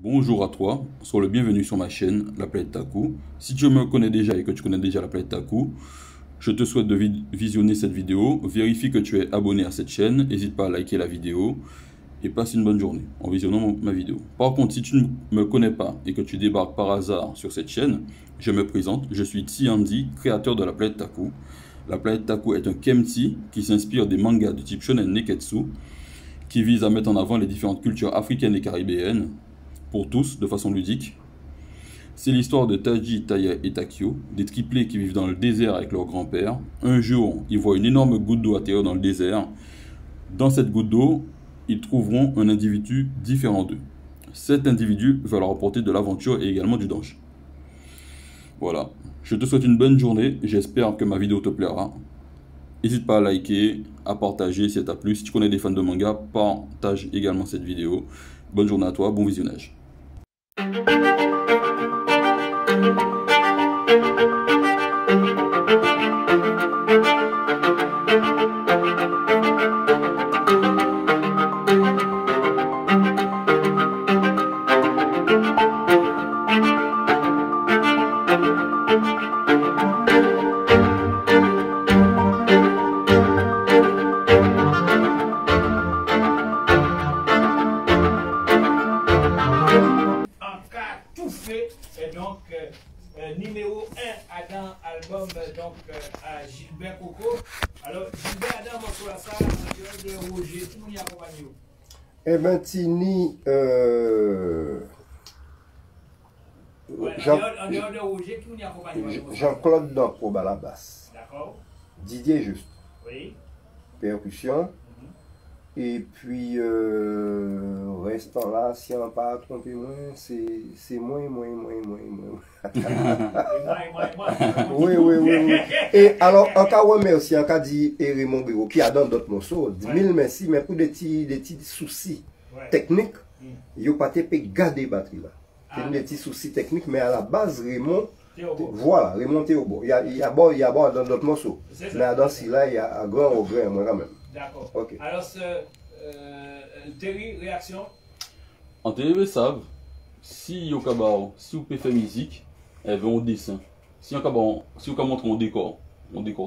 Bonjour à toi, sois le bienvenu sur ma chaîne, La Planète Taku. Si tu me connais déjà et que tu connais déjà La Planète Taku, je te souhaite de visionner cette vidéo. Vérifie que tu es abonné à cette chaîne, n'hésite pas à liker la vidéo et passe une bonne journée en visionnant ma vidéo. Par contre, si tu ne me connais pas et que tu débarques par hasard sur cette chaîne, je me présente, je suis Andy, créateur de La Planète Taku. La Planète Taku est un kemti qui s'inspire des mangas de type shonen neketsu, qui vise à mettre en avant les différentes cultures africaines et caribéennes, pour tous, de façon ludique. C'est l'histoire de Taji, Taya et Takio, des triplés qui vivent dans le désert avec leur grand-père. Un jour, ils voient une énorme goutte d'eau atterrir dans le désert. Dans cette goutte d'eau, ils trouveront un individu différent d'eux. Cet individu va leur apporter de l'aventure et également du danger. Voilà, je te souhaite une bonne journée, j'espère que ma vidéo te plaira. N'hésite pas à liker, à partager si ça t'a plu. Si tu connais des fans de manga, partage également cette vidéo. Bonne journée à toi, bon visionnage. Et donc, numéro 1 dans l'album à Gilbert Coco. Alors, Gilbert Adam, on ça, de Roger, tout le monde y accompagne. Eh bien, Tini, Jean-Claude Danko à la basse. D'accord. Didier Juste. Oui. Percussion. Et puis, restant là, si on n'a pas trompé moins, c'est moins. Oui. Et alors, en cas où merci, en cas dit Raymond Biro, qui a dans d'autres morceaux, mille merci, mais pour des petits soucis techniques, il n'y a pas de garder batterie là. C'est des petits soucis techniques, mais à la base, Raymond, voilà, Raymond Théobo. Il y a bon dans d'autres morceaux. Mais dans celui-là, il y a un grand regret, moi quand même. D'accord. Okay. Alors, Terry, réaction? En télé, savent, si vous pouvez faire musique, elle veut un dessin. Si vous montre un décor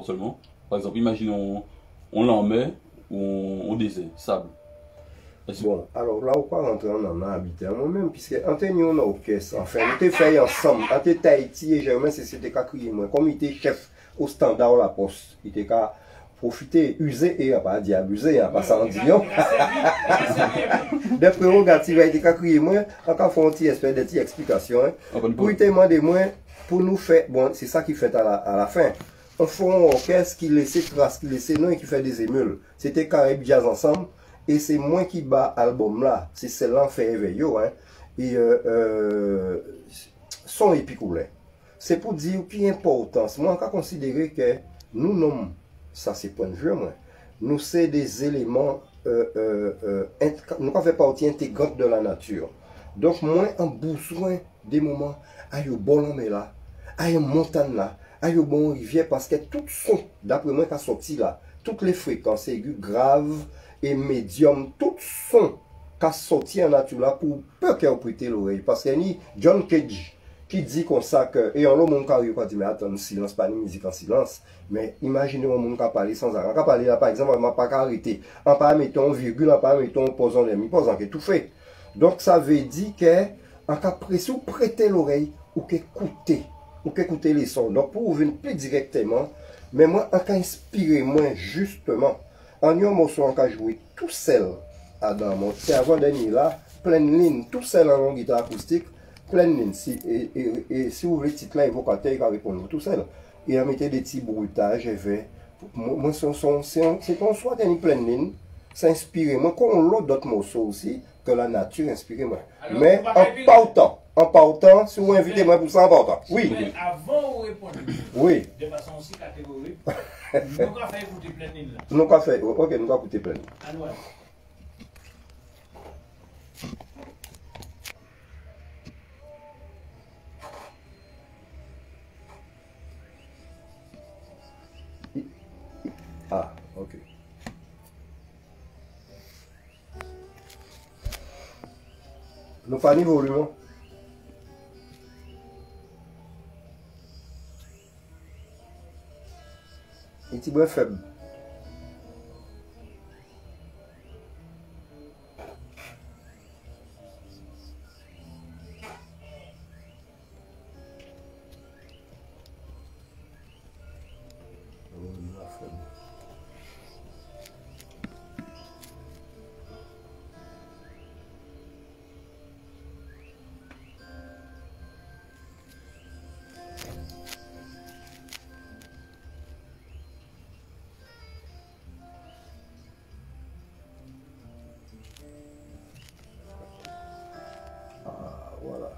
seulement. Par exemple, imaginons, on l'en met ou on dessine, sable. Bon, alors là, on pas rentrer en habité moi-même, puisque Antonio on a orchestre, enfin, on était fait ensemble. Entre Tahiti et Germain, c'était qu'à crier moi. Comme il était chef au standard la poste, il était qu'à profiter, user et pas dire abuser, pas sans dire. Des prérogatives a été qu'à crier moi, encore faire un petit espèce de petite explication. Pour lui demander moi, pour nous faire, bon, c'est ça qui fait à la fin. On fait un orchestre qui laissait trace, qui laissait nom et qui fait des émules. C'était Caraïbes Jazz ensemble. Et c'est moi qui bats l'album là, c'est celle-là fait éveiller, hein. Et son épicoulet. C'est pour dire qui est importance. Moi, on considérer que nous nommons, ça c'est point de vue, moi, nous c'est des éléments, nous fait partie intégrante de la nature. Donc, moi, en besoin des moments, à un bon homme là, à une montagne là, à une bonne rivière, parce que tout son, d'après moi, qui a sorti là, toutes les fréquences aiguës, graves, et médium, tout son qu'a sorti en nature là pour peu qu'elle prêter l'oreille. Parce que ni John Cage qui dit comme ça que, et en l'homme mon carré quoi dit mais attends, silence, pas de musique en silence. Mais imaginez un monde qui parler sans arrêt. Qui parler là par exemple, on m'a pas arrêté. En pas mettant virgule, en pas mettant posant les posant que tout fait. Donc ça veut dire que en cas précis, prêter l'oreille ou qu'écouter les sons. Donc pour venir plus directement, mais moi en cas inspiré moi justement. En un morceau, on a joué tout seul à Damon. C'est avant dernier là, pleine ligne, tout seul en guitare acoustique, pleine ligne. Et si vous voulez le titre là, évocateur, il va répondre tout seul. Et on mettait des petits bruitages, moi, c'est un soit une pleine ligne, ça inspire moi, comme l'autre d'autres morceaux aussi, que la nature inspire moi. Alors, mais en partant, si vous invitez moi pour ça, en partant. Oui. Mais avant de répondre, oui. De façon aussi catégorique, nous avons fait écouter plein de lignes. Nous avons fait, ok, nous avons écouté plein de lignes. Ah, ok. Nous pas ni volume. Il est bien faible. Voilà.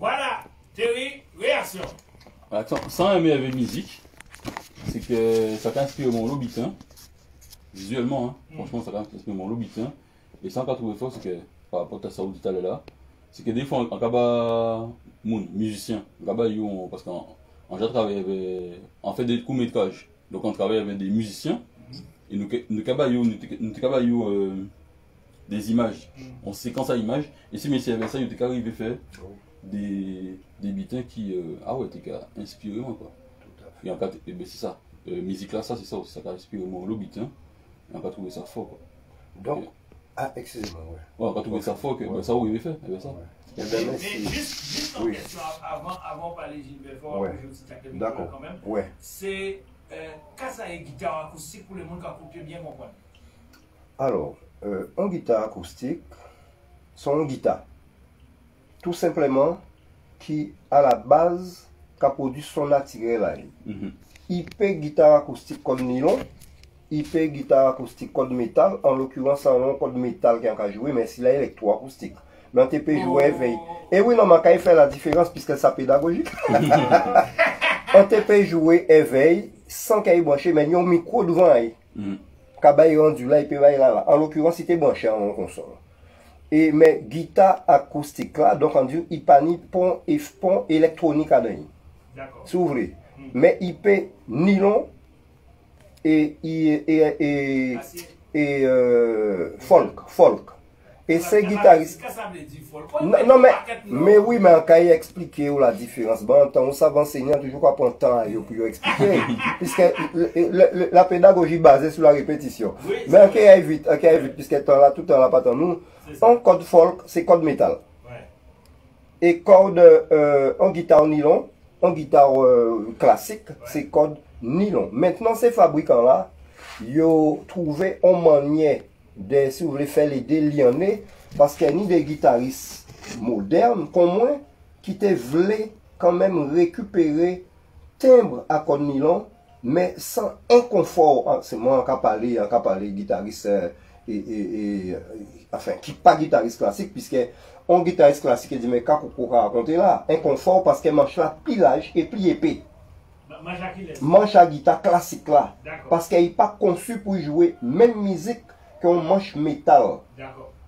Voilà, Terry, réaction. Sans aimer avec musique, c'est que ça t'inspire mon lobitin, visuellement, hein. Franchement ça t'inspire mon lobitin. Et sans qu'à trouver fort, c'est que, par rapport à ça où tu là, c'est que des fois, en cas musicien, parce qu'en j'ai travaillé avec, on fait des courts-métrages, donc on travaille avec des musiciens, et nous travaillons des images, on séquence à image, et si monsieur avec ça, il était arrivé à faire des bitins qui, t'es inspiré moi quoi. Et en cas, c'est ça, musique là, ça c'est ça aussi, ça t'a inspiré moi, le bitin, et on va trouver ça fort quoi. Donc, excusez-moi, ouais. Ouais, on va trouver ça fort, que ça où il avait fait, ça. Mais juste en question, avant de parler Gilbert Fort, je aussi taquer le quand même. Ouais. C'est Kasa et guitare acoustique pour le monde qui a coupé bien comprendre. Alors, en guitare acoustique, sont une guitare. Tout simplement, qui à la base, a produit son naturel. IP guitare acoustique code nylon, IP guitare acoustique code métal, en l'occurrence, c'est un code métal qui a joué, mais c'est électroacoustique. Mais on peut jouer éveil. Et oui, non, mais quand il fait la différence, puisque c'est pédagogique. On peut jouer éveil sans qu'il y ait branché, mais il y a un micro devant. Quand il est rendu là, il peut aller là. En l'occurrence, c'était branché en console. Et mais guitare acoustique là, donc on dit il pas ni pont électronique à donner. D'accord. C'est vrai. Mais il peut nylon et folk. Et ces guitaristes. Non mais oui, mais quand il explique la différence, bon, on savait enseignant toujours pas prendre temps pour expliquer, puisque la pédagogie basée sur la répétition. Mais on aille vite, puisque temps là, tout le temps là, pas tant nous. En code folk, c'est code métal. Et corde en guitare nylon, en guitare classique, c'est corde nylon. Maintenant, ces fabricants-là, ils ont trouvé un manière de, si vous voulez, faire les délianer, parce qu'il y a ni des guitaristes modernes, comme moi, qui te voulaient quand même récupérer timbre à corde nylon, mais sans inconfort. C'est moi qui parlé guitariste, enfin, qui pas guitariste classique, puisque un guitariste classique dit, mais qu'est-ce qu'on raconter là? Inconfort parce qu'elle manche la pilage et pli épée. Manche à guitare classique là. Parce qu'elle n'est pas conçue pour jouer même musique qu'un manche métal.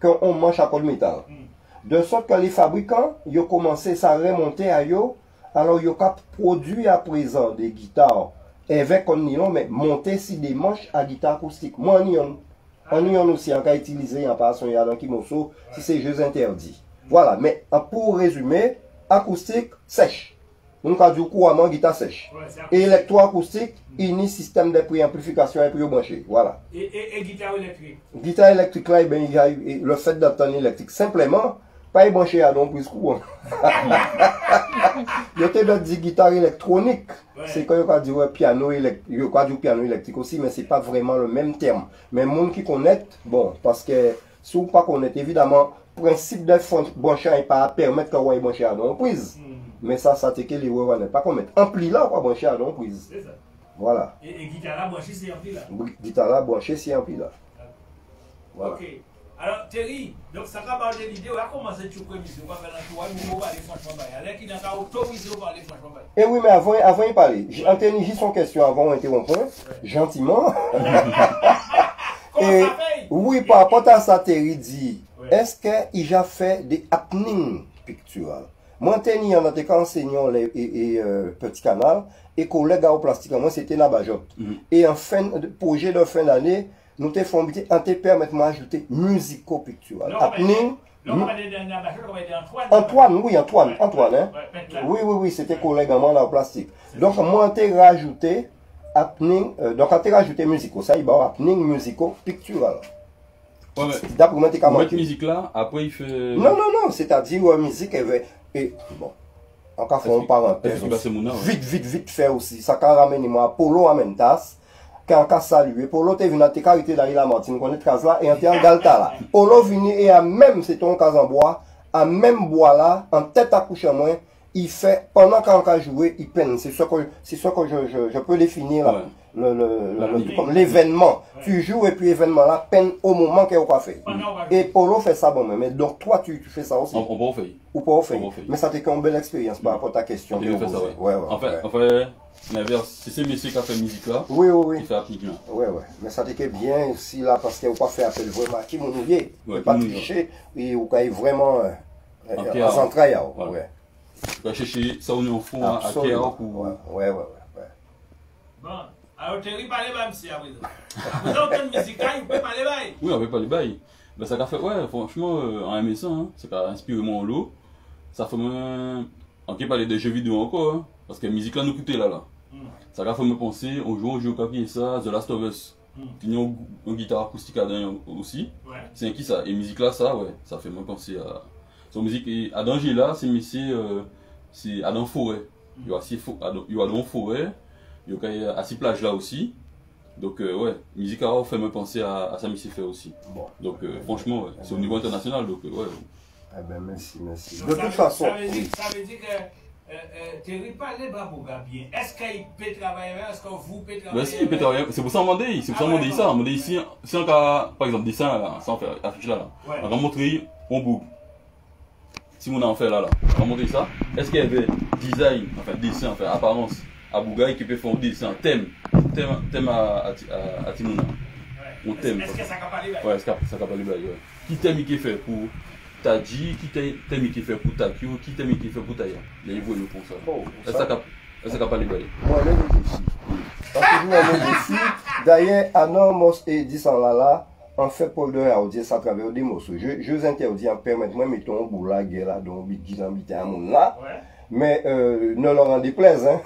Qu'un manche à corde métal. De sorte que les fabricants, ils ont commencé à remonter à eux. Alors, ils ont produit à présent des guitares avec un nylon, mais monter sur des manches à guitare acoustique. Moi, on y aussi en cas utilisé en passant il y a dans qui morceau si c'est jeux interdits. Voilà, mais pour résumer, acoustique sèche. Donc, on dit couramment guitare sèche. Et électroacoustique, il y a système de préamplification et pré-branché. Voilà. Et guitare électrique? Guitare électrique, là, ben, il y a le fait d'obtenir électrique. Simplement, pas y brancher à donc plus courant. Il y a des guitares électroniques. C'est quand on dit piano électrique aussi, mais c'est pas vraiment le même terme. Mais les gens qui connaissent, bon, parce que si vous ne connaissez pas, évidemment, le principe de brancher n'est pas à permettre qu'on ait branché à donc prise. Mais ça, c'est que les gens ne pas commettre. Ampli là, on va brancher à donc prise. C'est ça. Voilà. Et guitare là branchée, c'est ampli là. Guitare là branchée, c'est ampli là. Voilà. Ok. Alors, Terry, donc ça va parler de vidéo, à commencer tu peux dire, on va faire un tour, on va parler franchement, alors qu'il n'a pas autorisé de parler franchement. Eh oui, mais avant de parler, Anthony, j'ai son question avant d'interrompre, gentiment. Et oui, par rapport à ça, Terry dit, est-ce qu'il a fait des happenings picturales? Moi, Anthony, on a été enseignant les petit canal, et collègue au plastique, moi, c'était la bajotte. Et en projet de fin d'année, nous te font permettre d'ajouter musico-pictural. Happening. Antoine, oui, Antoine, hein? Oui, c'était collègue à moi là au plastique. Donc, moi, j'ai rajouté happening, donc, j'ai rajouté musico, ça y est, happening musico-pictural. Ouais, mais d'après moi, tu as mettre musique là, après il fait. Non, c'est-à-dire, musique, et bon, en cas de parenthèse, vite faire aussi, ça a ramené moi, Polo à Mentas. Quand on salué, Polo est venu à te carité dans la Martine, on est de là, et on est en Galta là. Polo venu et à même, c'est ton cas en bois, à même bois là, en tête à couche à moi, il fait, pendant qu'on a joué, il peine. C'est ce que je peux définir là. L'événement. Tu joues et puis l'événement là, peine au moment qu'il a fait. Et Polo fait ça bon, mais donc toi tu fais ça aussi. On peut faire. Ou pas faire. Mais ça t'est une belle expérience par rapport à ta question. Mais c'est ce monsieur qui a fait musique là. Oui. Il fait appliquer. Oui. Mais ça t'est bien aussi là parce qu'il n'a pas fait appel vraiment à qui mon oublié. Il n'a pas triché. Et il a vraiment en entrailles. Tu vas chercher ça au fond à Kéa ou. Ouais. Bon, alors Terry parle même si après ça. Vous entendez musique là, il peut parler bail. Oui, on peut parler bail. Ben ça a fait, ouais, franchement, en aimé ça, hein, ça a inspiré mon lot. Ça fait même. On peut parler de jeux vidéo encore, hein, parce que la musique là nous coûtait là. Ça a fait me penser, on joue au jeu papier ça, The Last of Us. Qui ont une guitare acoustique à dedans aussi. C'est un qui ça. Et musique là, ça, ouais, ça fait me penser à. Son musique à danger là, c'est c'est à dans forêt. Il y a dans forêt, il y a à ces plages là aussi. Donc ouais, musique à fait me penser à ça monsieur fait aussi. Bon. Donc franchement, ouais, c'est au niveau international donc ouais. Eh ben merci. De toute façon, ça veut dire que Terry parle bien. Est-ce qu'il peut travailler? Est-ce que vous pouvez travailler? Si, il peut travailler. C'est pour ça qu'on demande. C'est pour ça qu'on demande ça. On demande ici, si on a par exemple dessin là, sans faire affiche là, on va montrer un bout. Si on en fait là, on va montrer ça. Est-ce qu'il y avait design, enfin dessin, enfin apparence à Bougaï qui peut faire un dessin, thème à Timouna. On thème. Est-ce que ça peut parler? Ouais, est-ce que ça peut parler? Qui thème qui fait pour Tadji, qui thème qui fait pour Takio, qui thème qui fait pour Taya. Il y a une voix pour ça. Est-ce que ça peut parler? Moi-même aussi. Parce que moi-même aussi, d'ailleurs, Anon Mos et Dissanlala, en fait, pour le audience à travers des morceaux. Je vous interdis en permettre, moi, mettons un bout là, là, donc, qui habite à mon là. Mais ne leur en déplaise, hein.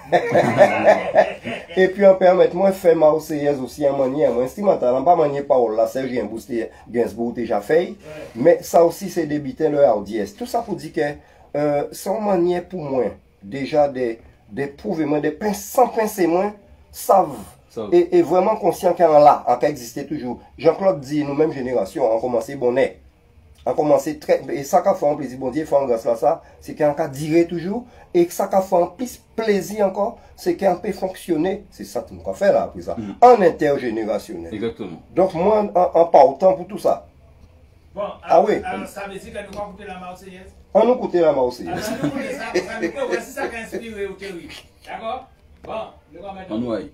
Et puis en permettre-moi faire marseillaise aussi en manière instrumentale, pas manière parole là, Serge Gainsbourg déjà fait, mais ça aussi c'est débiter le audience. Tout ça pour dire que son manière pour moi, déjà des prouver moi, sans penser moi, savent. Et vraiment conscient qu'il y en a, qui existait toujours. Jean-Claude dit, nous-mêmes génération, on commencé bonnet. On commencé très, et ça qu'a fait un plaisir, bon Dieu, fait grâce à ça, c'est qu'on a duré toujours, et ça qu'a fait un plus plaisir encore, c'est qu'on peut fonctionner, c'est ça qu'on a fait là, après ça, en intergénérationnel. Exactement. Donc moi, en partant pour tout ça. Bon, ah oui. Alors ça veut dire que nous allons écouter la Marseillaise? On nous écoute la Marseillaise. Alors nous écoutons ça, voici ça qui a inspiré au théorie. D'accord? Bon, nous allons mettre. On nous aille.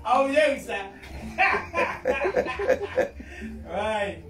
Ah oui, ça. Ouais.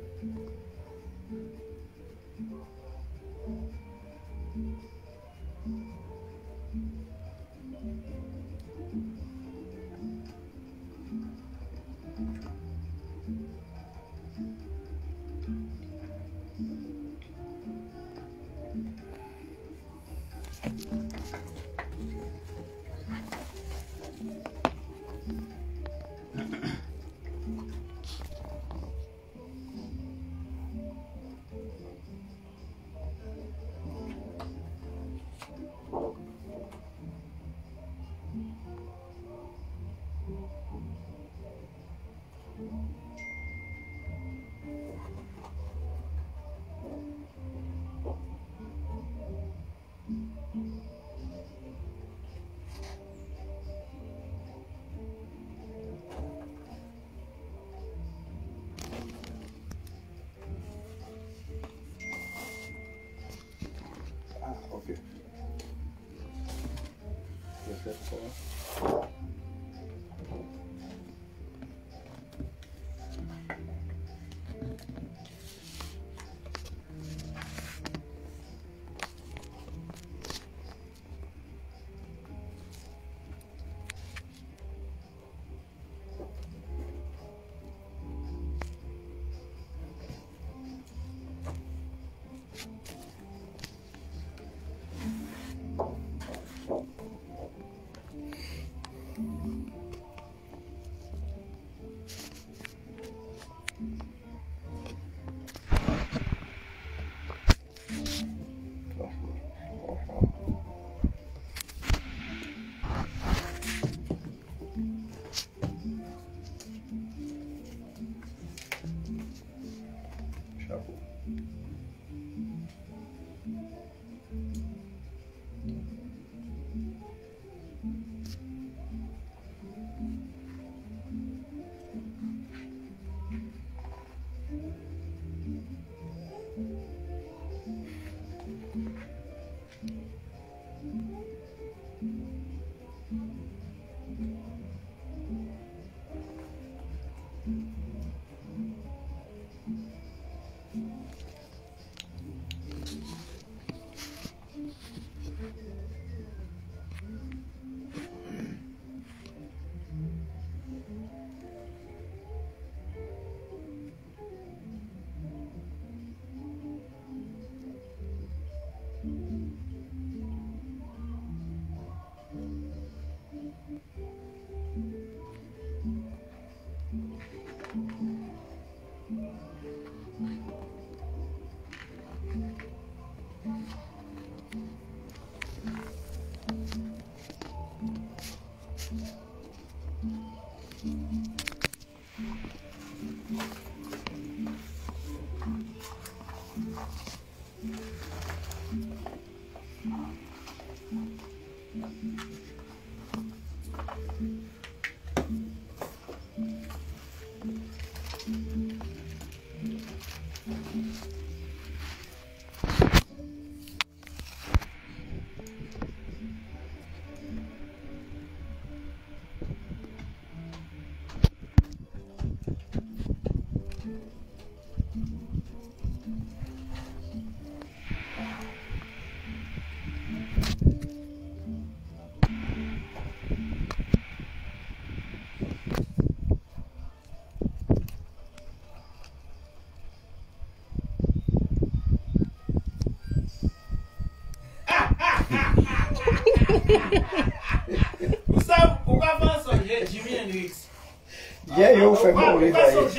Bien, yo fait mourir Pas d'ailleurs.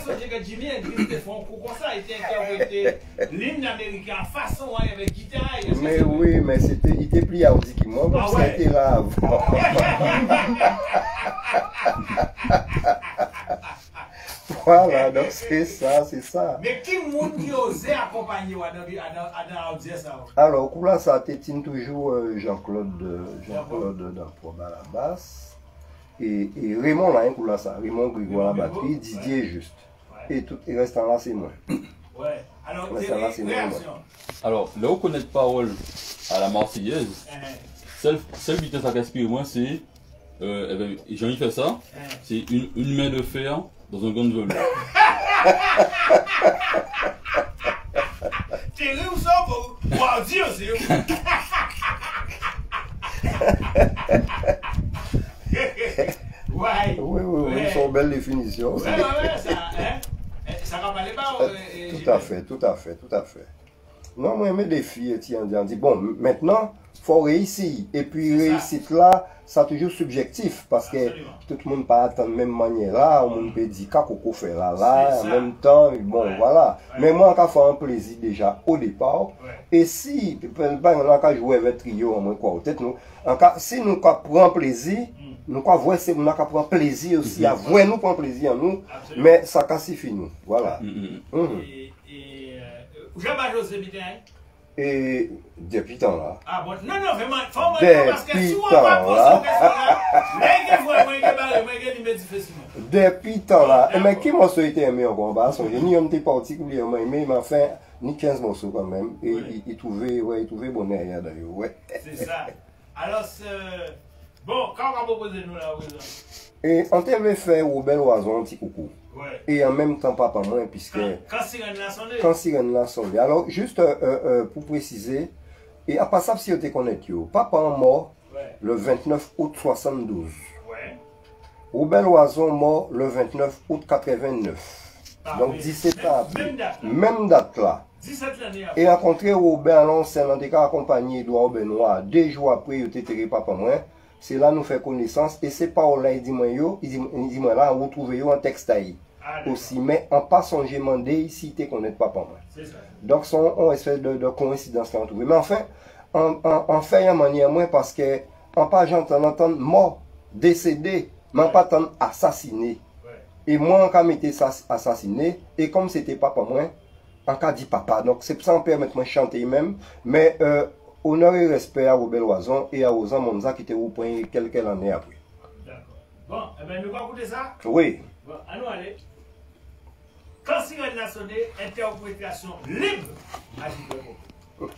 songer que Jimi Hendrix te font coup comme ça, il était interprété l'hymne américain en façon avec guitare. Mais oui, mais c'était, il était plus audi que moi, donc Ah ça a ouais. été là avant. Voilà, donc c'est ça, c'est ça. Mais qui monde qui osait accompagner dans l'audience? Alors, pour là, ça tétine toujours Jean-Claude Daprobe à la basse. Et Raymond là, pour là, ça. Raymond Grégoire à la batterie, Didier Juste. Et tout le restant là, c'est moi. Ouais. Alors, Ouais, ça va, c'est réaction. Alors, là où connaître parole à la Marseillaise, celle vitesse à inspiré moi, c'est. Eh ben, j'ai envie de faire ça. C'est une main de fer dans un gant de velours. T'es ri ou ça pour voir dire c'est où? Ouais. Oui, ils sont belles définitions. Ouais, ça rappelle pas. Tout à fait. Non, moi, mes défis, on dit, bon, maintenant, il faut réussir. Et puis, réussite là, ça toujours subjectif, parce que tout le monde pas attendre de la même manière là, on peut dire qu'à faire là, en même temps, bon, voilà. Mais moi, on fait un plaisir déjà au départ. Et si, on a joué avec trio, en moins quoi, peut-être nous, si nous prenons plaisir, nous voyons que nous prenons plaisir aussi, à voir nous prendre plaisir en nous, mais ça cassifie nous, voilà. Jean-Baptiste José Et depuis temps là. Ah bon, non, vraiment, parce que si on va poser cette question là, depuis temps là, mais qui m'a souhaité aimer en combat, ni un petit particulièrement aimé, mais enfin, ni 15 morceaux quand même, et il trouvait bonheur d'ailleurs, ouais. C'est ça. Alors, bon, quand on va proposer nous là, et on t'avait fait Robert Loison un petit coucou. Ouais. Et en même temps, papa moins, puisque. Quand Sirène l'a sonné. Quand Sirène l'a sonné. Alors, juste pour préciser, et à part ça, si vous connaissez, papa est mort le 29 août 72. Ouais. Robert Loison mort le 29 août 89. Donc 17 ans après. Même date là. 17 l'année après. Et rencontré Robert à l'ancien, on était accompagné Edouard Benoît. 2 jours après, il était tiré papa moins. C'est là nous fait connaissance. Et c'est pas là, il dit moi là, on retrouve un texte aussi. Mais en pas songer demander ici, tu connais papa moi. C'est ça. Donc, c'est une espèce de coïncidence qu'on trouve. Mais enfin, on fait une manière moins parce que on pas j'entends mort, décédé, mais on pas entendre assassiné. Et moi, on a été assassiné. Et comme c'était papa moi, on a dit papa. Donc, c'est pour ça qu'on permet de chanter même. Mais honneur et respect à Robert Loison et à Ozan Monza qui était au point quelques années après. D'accord. Bon, eh bien, nous allons écouter ça. Oui. Bon, allons aller. Quand Sirène l'a sonné, interprétation libre à Gilbert.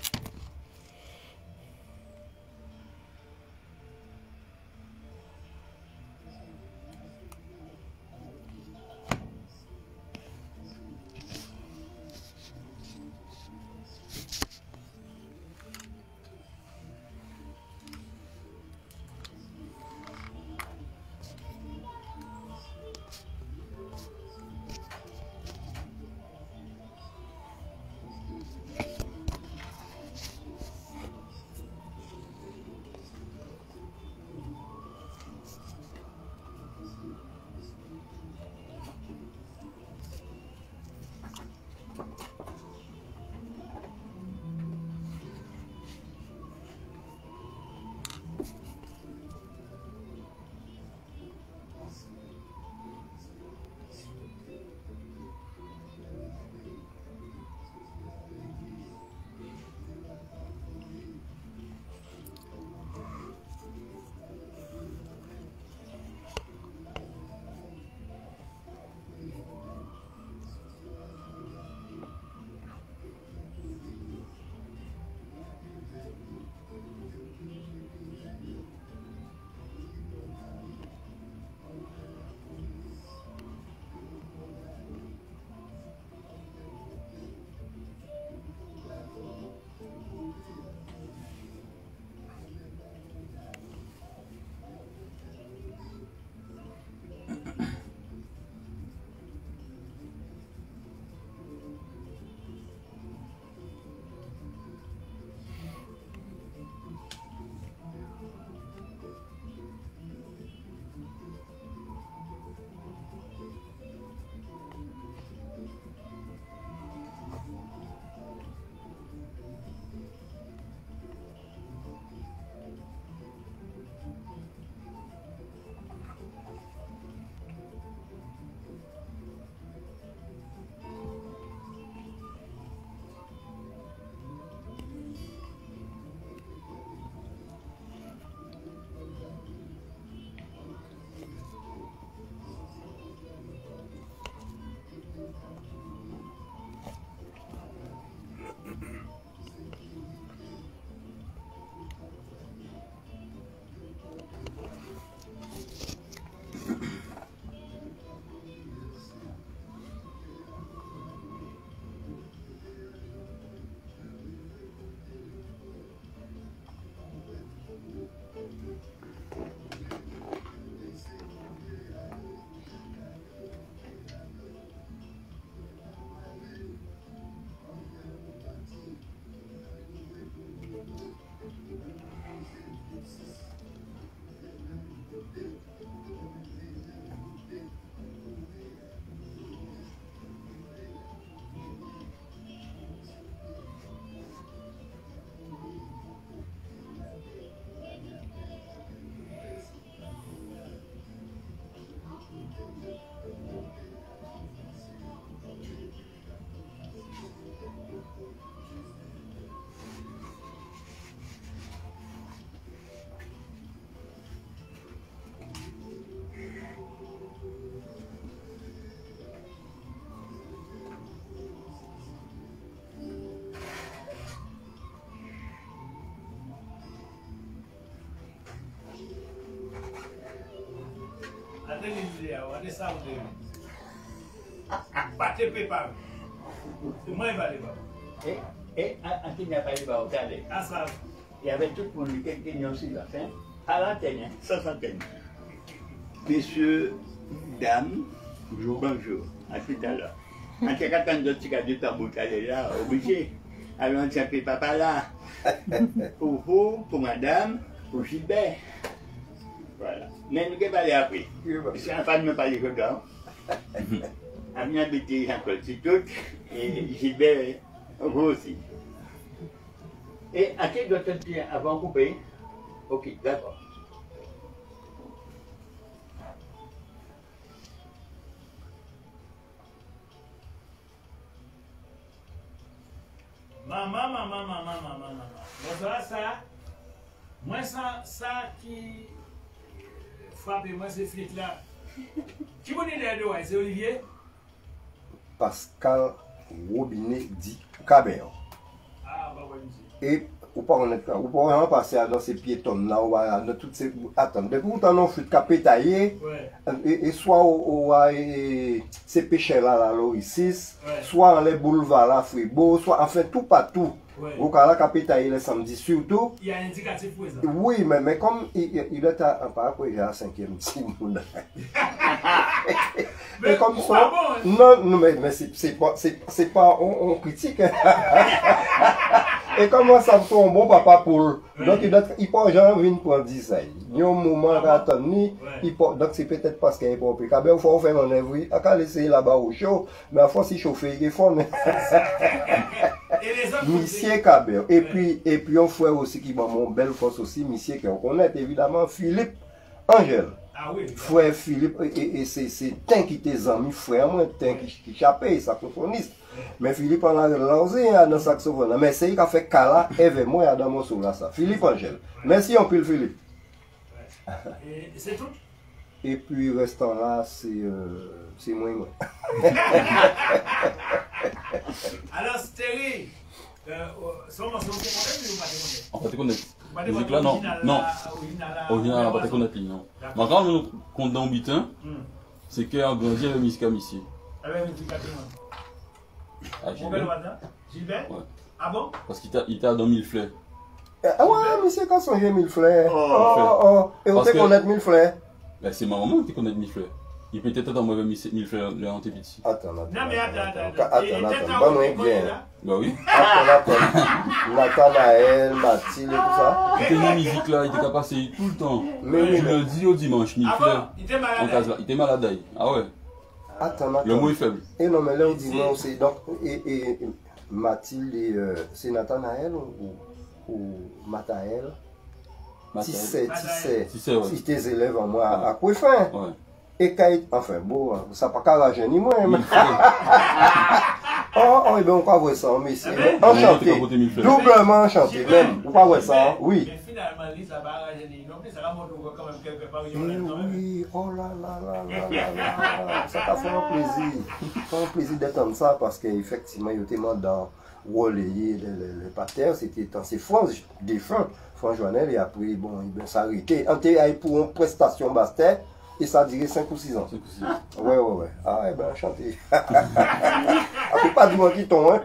on est ça, pas te préparer. C'est moi qui va aller voir. Et en qui n'a pas eu à regarder. Ah, ça. Il y avait tout le monde qui était aussi la fin, à l'antenne, sans antenne. Messieurs, dames, bonjour, à tout à l'heure. En tout cas, quand on a du tambour, elle est là, obligé. Alors on tient papa là. Pour vous, pour madame, pour Gilbert. Voilà. Mais nous ne pouvons pas aller après. C'est un fan de me parler de gars. Ami habité Jean-Claude Sitout et Gilbert, vous aussi. Et à qui doit être avant de couper? Ok, d'accord. Maman. Bonsoir, ça. Moi, ça qui frappe, moi, c'est flic là. Qui vous dit les deux, c'est Olivier? Pascal Robinet dit Cabert. Ah, bah, ouais, Et ou pas vraiment passer dans ces piétons là, ou dans toutes ces. Attends, depuis que on fait capé taillé, et soit ces péchés là, ici, soit dans les boulevards là, Fribourg, soit en fait tout partout. Au cas là, capé taillé le samedi surtout. Il y a un indicatif pour ça. Oui, mais comme il est à par rapport à 5e Simon. Mais comme ça, non, mais c'est pas on critique. Et comment ça me fait un bon papa pour donc il peut jamais venir pour dire ça. Il y a un moment attendu, donc c'est peut-être parce qu'il est pas impeccable. Il faut faire manœuvre, à quand laisser là-bas au chaud, mais à force il chauffe, il fond. Monsieur Cabert. Et puis on fait aussi qui m'a mon belle force aussi, monsieur qu'on connaît évidemment Philippe Angèle. Ah oui. Frère Philippe, et c'est un qui était ami, frère moi, un qui chapait, saxophoniste. Mais Philippe en a lancé dans le saxophone. Mais c'est lui qui a fait Kala et moi dans mon soul ça. Philippe Angèle. Merci un peu Philippe. Et c'est tout? Et puis restant là, c'est moi. Alors, Stéry, son morceau, vous connaissez ou pas? On va te connaître. Musique là, non. Non. Original, on va te connaître, non. Mais quand on compte dans le butin, c'est qu'il y a un grandi avec musique ici. Avec musique à Ah, Gilbert? Ouais. Ah bon? Parce qu'il t'a dans 1000 fleurs. Ah ouais, monsieur, quand on joue 1000 fleurs. Et on te connaît 1000 fleurs. C'est ma maman qui connaît 1000 fleurs. Il peut être dans moi 1000 fleurs le hanté petit. Attends. Non, mais attends. Bon, bien. Bah oui. Nathanaël, Mathilde et tout ça. Il était une musique là, il était capable de passer tout le temps. Du lundi au dimanche, 1000 fleurs. Il était malade. Il était malade. Ah ouais. Attends. Le mot est faible. Et non, mais là on dit non, c'est donc. Et Mathilde, c'est Nathanaël ou Mathaël? Tissé, ouais. Si tes élèves en moi, à quoi fin? Ouais. Et quand enfin, bon, ça n'a pas qu'à la ni moi. Oh, et bien on va voir ça, mais c'est enchanté. Doublement enchanté, même. On va voir ça, oui. Mais finalement, ça va rajeunir. Non, mais ça va monter quand même quelque part. Oui, oh là. Ça t'a fait un plaisir. Un plaisir d'entendre ça parce qu'effectivement, il était dans relayer le pater, c'était dans ses fonds défunts. Joannel et après, bon, il s'est arrêté. On était allé pour une prestation Bastet et ça a duré 5 ou 6 ans. Ouais. Ah, eh ben, enchanté. Après, pas du monde qui tombe, hein.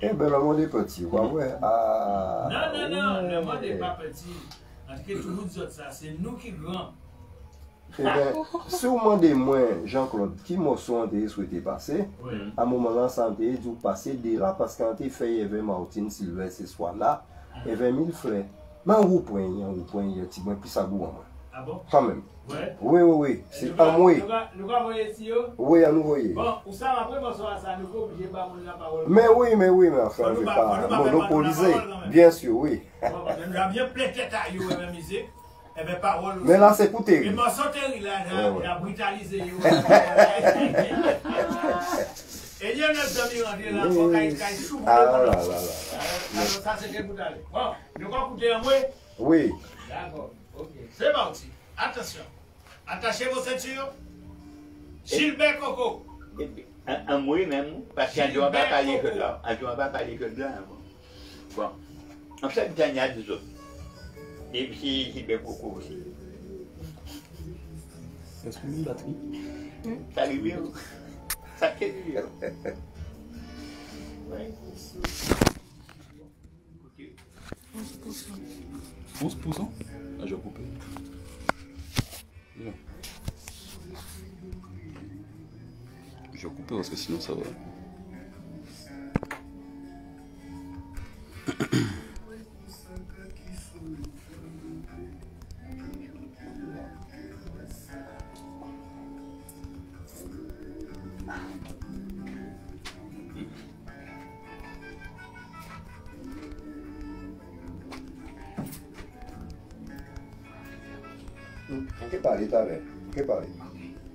Eh ben, le monde est petit, ouais. Ah, non, le monde n'est pas petit. En tout cas, tout le monde dit ça, c'est nous qui grands. Eh bien, sûrement des moins, Jean-Claude, qui m'ont souhaité passer, à un moment-là, ça a été passer de là, parce qu'on a fait, il y avait Martine Sylvestre ce soir-là, il y avait 1000 frères. Mais on point, il y a un petit peu plus à bout en moi. Ah bon? Quand même. Ouais. Oui. C'est à moi. Nous allons voir ici. Oui, à nous voyez. Bon, où ça, après, bonsoir, ça nous faut obligé de pas la parole. Mais enfin, je ne vais pas monopoliser. Bien sûr, oui. Nous avons bien plein de têtes à you, la musique. Et bien, parole aussi. Mais là, c'est pour terrible. Mais mon sauter, là, il a brutalisé. Et il y a notre ami rentré là, il faut qu'il souffle. Ah là. Alors, ça, c'est quel bout d'aller. Bon, nous allons écouter un mot. Oui. D'accord, ok. C'est parti. Attention. Attachez vos ceintures. Gilbert Coco. Un mot même, parce qu'on ne doit pas parler que là. On ne doit pas parler que là. Bon. En fait, il y a des autres. Et puis, Gilbert Coco aussi. Est-ce qu'on met une batterie? Ça arrive, ça fait. Ouais. 11%? Ah, j'ai coupé. Là. Je vais couper parce que sinon ça va. Che parli, Tale? Che parli?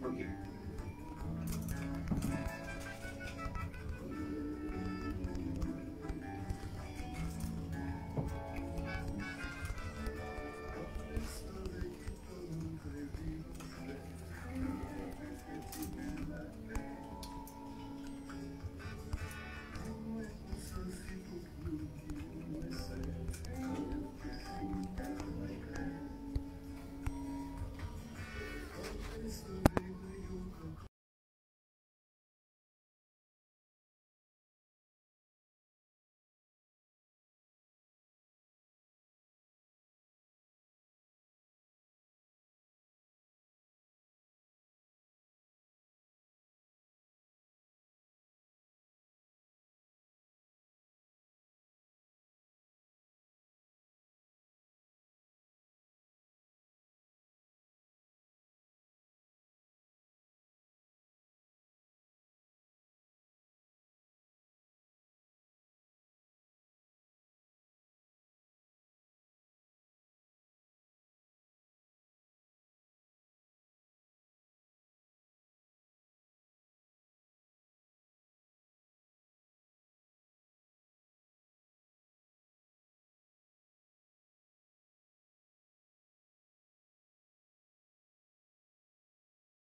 Ok.